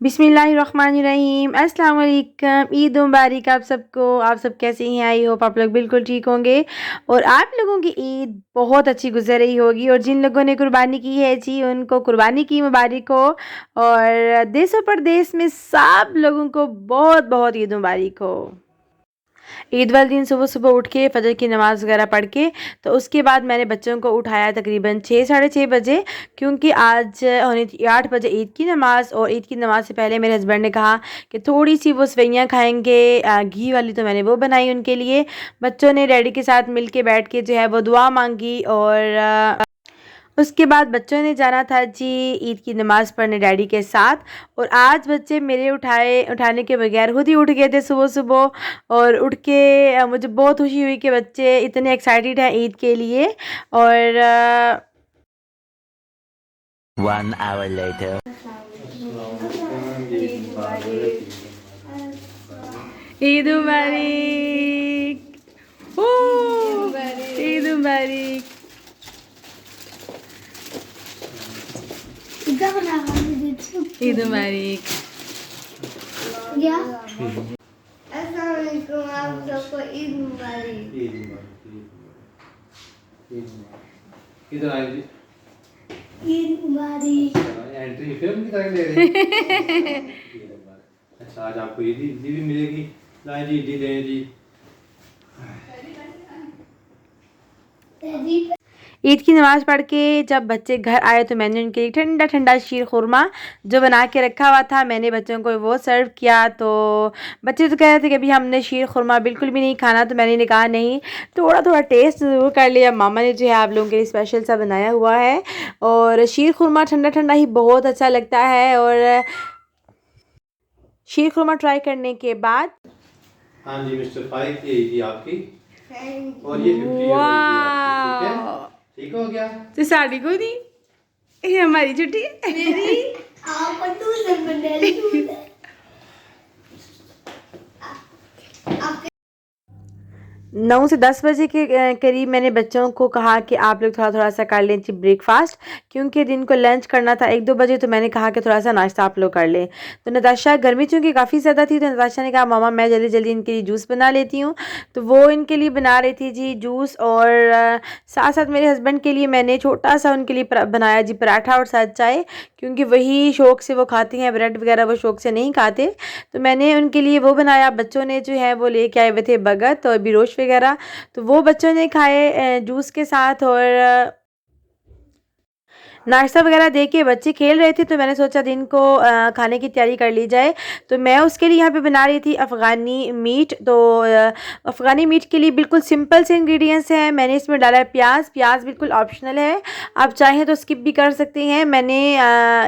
बिस्मिल्लाहिर्रहमानिर्रहीम। अस्सलाम वालेकुम। ईद मुबारक आप सबको। आप सब कैसे हैं? आई होप आप लोग बिल्कुल ठीक होंगे और आप लोगों की ईद बहुत अच्छी गुजर रही होगी। और जिन लोगों ने कुर्बानी की है जी, उनको कुर्बानी की मुबारक हो। और देशों परदेश में सब लोगों को बहुत बहुत ईद मुबारक हो। ईद वाले दिन सुबह सुबह उठ के फजर की नमाज़ वगैरह पढ़ के तो उसके बाद मैंने बच्चों को उठाया तकरीबन 6 साढ़े 6 बजे, क्योंकि आज होनी थी 8 बजे ईद की नमाज़। और ईद की नमाज़ से पहले मेरे हस्बैंड ने कहा कि थोड़ी सी वो सेवइयाँ खाएंगे घी वाली, तो मैंने वो बनाई उनके लिए। बच्चों ने डैडी के साथ मिल के बैठ के जो है वो दुआ मांगी। और उसके बाद बच्चों ने जाना था जी ईद की नमाज़ पढ़ने डैडी के साथ। और आज बच्चे मेरे उठाने के बगैर खुद ही उठ गए थे सुबह सुबह। और उठ के मुझे बहुत खुशी हुई कि बच्चे इतने एक्साइटेड हैं ईद के लिए। और 1 hour later. ईद मुबारक। ईद मुबारक। ईद मुबारक। अस्सलाम वालेकुम, आप सबको ईद मुबारक। इधर आइए जी। ईद मुबारक। एंट्री फिल्म की तरह ले रहे हैं। अच्छा, आज आपको ईदी भी मिलेगी। लाए जी, ईदी दें जी। ईद की नमाज़ पढ़ के जब बच्चे घर आए तो मैंने उनके लिए ठंडा ठंडा शीर खुरमा जो बना के रखा हुआ था, मैंने बच्चों को वो सर्व किया। तो बच्चे तो कह रहे थे कि अभी हमने शीर खुरमा बिल्कुल भी नहीं खाना, तो मैंने कहा नहीं, थोड़ा थोड़ा टेस्ट ज़रूर कर लिया। मामा ने जो है आप लोगों के लिए स्पेशल सा बनाया हुआ है। और शीर खुरमा ठंडा ठंडा ही बहुत अच्छा लगता है। और शीर खुरमा ट्राई करने के बाद हाँ जी मिस्टर फाइक, ये ईदी आपकी। और ये 50 ईदी आपकी। ठीक है, ठीक हो गया। तो साड़ी को नहीं, ये हमारी छुट्टी है। मेरी आप दूसरे बंदे आप 9 से 10 बजे के करीब मैंने बच्चों को कहा कि आप लोग थोड़ा थोड़ा सा कर लें जी ब्रेकफास्ट, क्योंकि दिन को लंच करना था 1-2 बजे। तो मैंने कहा कि थोड़ा सा नाश्ता आप लोग कर लें। तो नताशा, गर्मी चूँकि काफ़ी ज़्यादा थी, तो नताशा ने कहा मामा मैं जल्दी जल्दी इनके लिए जूस बना लेती हूँ। तो वो इनके लिए बना रही थी जी जूस। और साथ साथ मेरे हस्बैंड के लिए मैंने छोटा सा उनके लिए बनाया जी पराठा और साथ चाय, क्योंकि वही शौक़ से वो खाते हैं, ब्रेड वगैरह वो शौक़ से नहीं खाते। तो मैंने उनके लिए वो बनाया। बच्चों ने जो है वो लेके आए हुए थे बगत और बिरोश वगैरह, तो वो बच्चों ने खाए जूस के साथ। और नाश्ता वगैरह दे के बच्चे खेल रहे थे, तो मैंने सोचा दिन को खाने की तैयारी कर ली जाए। तो मैं उसके लिए यहाँ पे बना रही थी अफ़गानी मीट। तो अफ़गानी मीट के लिए बिल्कुल सिंपल से इंग्रेडिएंट्स हैं। मैंने इसमें डाला है प्याज। प्याज बिल्कुल ऑप्शनल है, आप चाहें तो स्किप भी कर सकते हैं। मैंने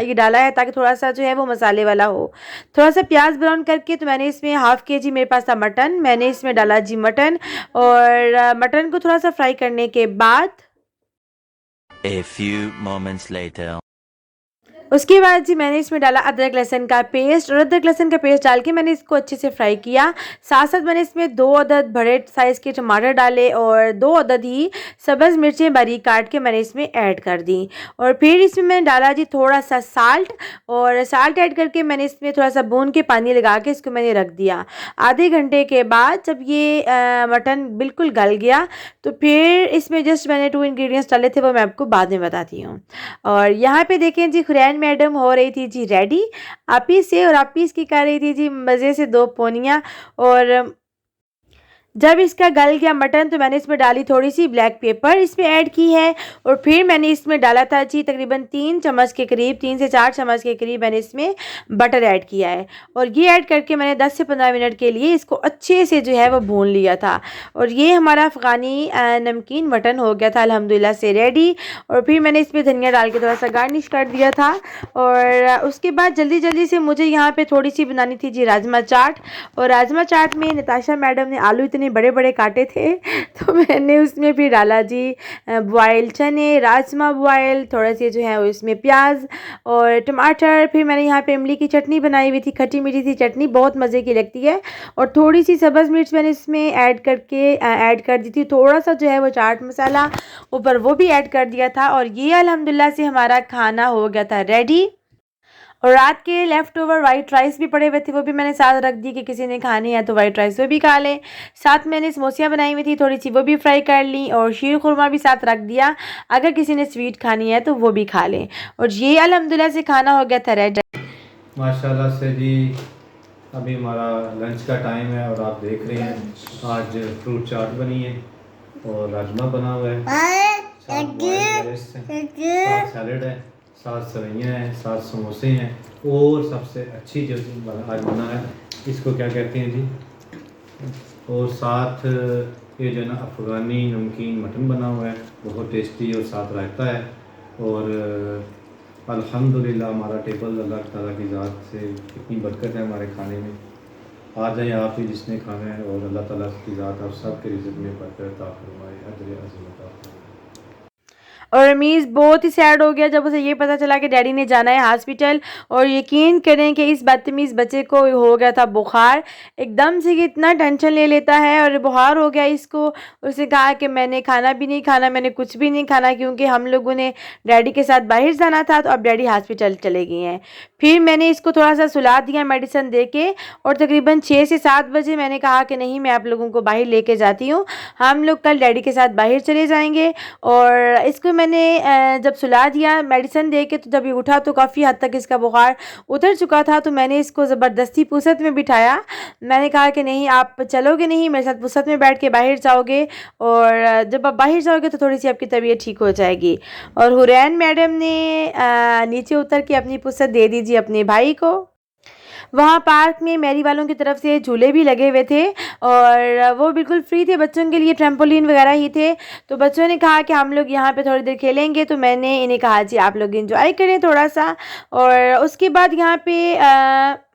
ये डाला है ताकि थोड़ा सा जो है वो मसाले वाला हो। थोड़ा सा प्याज ब्राउन करके तो मैंने इसमें ½ kg मेरे पास था मटन, मैंने इसमें डाला जी मटन। और मटन को थोड़ा सा फ्राई करने के बाद A few moments later. उसके बाद जी मैंने इसमें डाला अदरक लहसुन का पेस्ट। और अदरक लहसुन का पेस्ट डाल के मैंने इसको अच्छे से फ्राई किया। साथ साथ मैंने इसमें 2 अदद बड़े साइज़ के टमाटर डाले और 2 अदद ही सब्ज़ मिर्चें बारीक काट के मैंने इसमें ऐड कर दी। और फिर इसमें मैंने डाला जी थोड़ा सा साल्ट। और साल्ट ऐड करके मैंने इसमें थोड़ा सा भून के पानी लगा के इसको मैंने रख दिया। आधे घंटे के बाद जब ये मटन बिल्कुल गल गया, तो फिर इसमें जस्ट मैंने 2 इंग्रेडिएंट्स डाले थे, वो मैं आपको बाद में बताती हूँ। और यहाँ पे देखें जी खुरैन मैडम हो रही थी जी रेडी आपी से, और आपी इसकी कर रही थी जी मज़े से 2 पोनियाँ। और जब इसका गल गया मटन, तो मैंने इसमें डाली थोड़ी सी ब्लैक पेपर इसमें ऐड की है। और फिर मैंने इसमें डाला था जी तकरीबन 3 चम्मच के करीब, 3 से 4 चम्मच के करीब मैंने इसमें बटर ऐड किया है। और ये ऐड करके मैंने 10 से 15 मिनट के लिए इसको अच्छे से जो है वो भून लिया था। और ये हमारा अफ़गानी नमकीन मटन हो गया था अल्हम्दुलिल्लाह से रेडी। और फिर मैंने इसमें धनिया डाल के थोड़ा सा गार्निश कर दिया था। और उसके बाद जल्दी जल्दी से मुझे यहाँ पर थोड़ी सी बनानी थी जी राजमा चाट। और राजमा चाट में नताशा मैडम ने आलू इतने बड़े बड़े काटे थे, तो मैंने उसमें फिर डाला जी बॉयल चने, राजमा बॉयल, थोड़ा सी जो है वो इसमें प्याज और टमाटर। फिर मैंने यहाँ पे इमली की चटनी बनाई हुई थी, खट्टी मीठी सी चटनी, बहुत मज़े की लगती है। और थोड़ी सी सब्ज़ मिर्च मैंने इसमें ऐड कर दी थी। थोड़ा सा जो है वो चाट मसाला ऊपर वो भी ऐड कर दिया था। और ये अल्हम्दुलिल्लाह से हमारा खाना हो गया था रेडी। और रात के लेफ़्ट ओवर वाइट राइस भी पड़े हुए थे, वो भी मैंने साथ रख दी कि किसी ने खानी है तो वाइट राइस वो भी खा लें। साथ मैंने समोसियाँ बनाई हुई थी, थोड़ी सी वो भी फ्राई कर ली और शीर खुरमा भी साथ रख दिया, अगर किसी ने स्वीट खानी है तो वो भी खा लें। और ये अल्हम्दुलिल्लाह से खाना हो गया था रेडी। माशाल्लाह से जी। अभी हमारा लंच का टाइम है और आप देख रहे हैं आज फ्रूट चाट बनी है और राजमा बना हुआ है, साथ बॉइल्ड राइस है, साथ सैलड है, साथ सवैयाँ हैं, साथ समोसे हैं और सबसे अच्छी जो आज बना है इसको क्या कहते हैं जी, और साथ ये जो है ना अफ़गानी नमकीन मटन बना हुआ है, बहुत टेस्टी और साथ रायता है। और अल्हम्दुलिल्लाह हमारा टेबल अल्लाह ताला की ज़ात से कितनी बरकत है हमारे खाने में। आ जाए आप ही जिसने खाना है और अल्लाह ताला की ज़ात आप सब के रिज़्क़ में बरकत अता फरमाए, अजर अज़ीम अता फरमाए। और रमीज़ बहुत ही सैड हो गया जब उसे ये पता चला कि डैडी ने जाना है हॉस्पिटल। और यकीन करें कि इस बदतमीज़ बच्चे को हो गया था बुखार, एकदम से ये इतना टेंशन ले लेता है और बुखार हो गया इसको। उसने कहा कि मैंने खाना भी नहीं खाना, मैंने कुछ भी नहीं खाना, क्योंकि हम लोगों ने डैडी के साथ बाहर जाना था तो अब डैडी हॉस्पिटल चले गए हैं। फिर मैंने इसको थोड़ा सा सुला दिया मेडिसिन दे के और तकरीबन 6 से 7 बजे मैंने कहा कि नहीं मैं आप लोगों को बाहर लेके जाती हूँ, हम लोग कल डैडी के साथ बाहर चले जाएंगे। और इसको मैंने जब सुला दिया मेडिसिन दे के तो जब ये उठा तो काफ़ी हद तक इसका बुखार उतर चुका था। तो मैंने इसको ज़बरदस्ती पुसत में बिठाया, मैंने कहा कि नहीं आप चलोगे नहीं मेरे साथ, पुसत में बैठ के बाहर जाओगे और जब आप बाहर जाओगे तो थोड़ी सी आपकी तबीयत ठीक हो जाएगी। और हुरैन मैडम ने नीचे उतर के अपनी पुसत दे दीजिए अपने भाई को। वहाँ पार्क में मेरी वालों की तरफ से झूले भी लगे हुए थे और वो बिल्कुल फ्री थे, बच्चों के लिए ट्रैम्पोलिन वगैरह ही थे। तो बच्चों ने कहा कि हम लोग यहाँ पे थोड़ी देर खेलेंगे, तो मैंने इन्हें कहा जी आप लोग एंजॉय करें थोड़ा सा। और उसके बाद यहाँ पे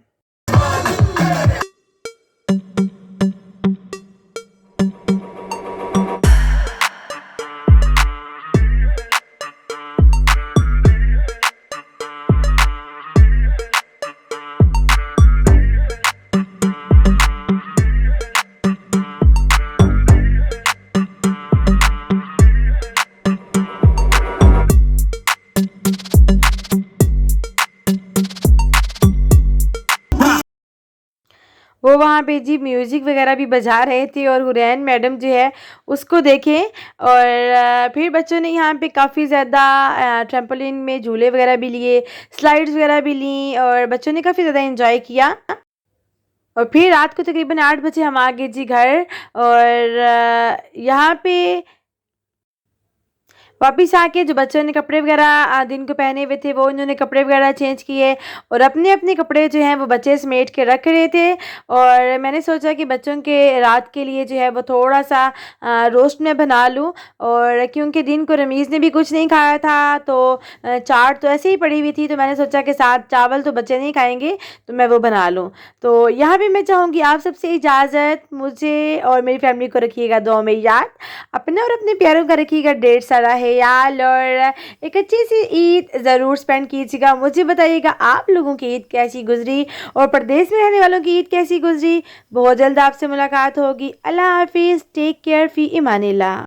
वो वहाँ पे जी म्यूज़िक वगैरह भी बजा रहे थे और हुरैन मैडम जो है उसको देखें। और फिर बच्चों ने यहाँ पे काफ़ी ज़्यादा ट्रैम्पोलिन में झूले वगैरह भी लिए, स्लाइड्स वगैरह भी ली और बच्चों ने काफ़ी ज़्यादा एंजॉय किया। और फिर रात को तकरीबन 8 बजे हम आ गए जी घर। और यहाँ पे वापस आके जो बच्चों ने कपड़े वगैरह दिन को पहने हुए थे वो इन्होंने कपड़े वगैरह चेंज किए और अपने अपने कपड़े जो हैं वो बच्चे समेट के रख रहे थे। और मैंने सोचा कि बच्चों के रात के लिए जो है वो थोड़ा सा रोस्ट में बना लूं। और क्योंकि दिन को रमीज़ ने भी कुछ नहीं खाया था तो चाट तो ऐसे ही पड़ी हुई थी, तो मैंने सोचा कि साथ चावल तो बच्चे नहीं खाएंगे तो मैं वो बना लूँ। तो यहाँ पर मैं चाहूँगी आप सबसे इजाज़त, मुझे और मेरी फैमिली को रखिएगा दुआ में याद, अपना और अपने प्यारों का रखिएगा ढेर सारा ख्याल और एक अच्छी सी ईद ज़रूर स्पेंड कीजिएगा। मुझे बताइएगा आप लोगों की ईद कैसी गुजरी और परदेश में रहने वालों की ईद कैसी गुजरी। बहुत जल्द आपसे मुलाकात होगी। अल्लाह हाफिज़, टेक केयर, फ़ी इमानिल्लाह।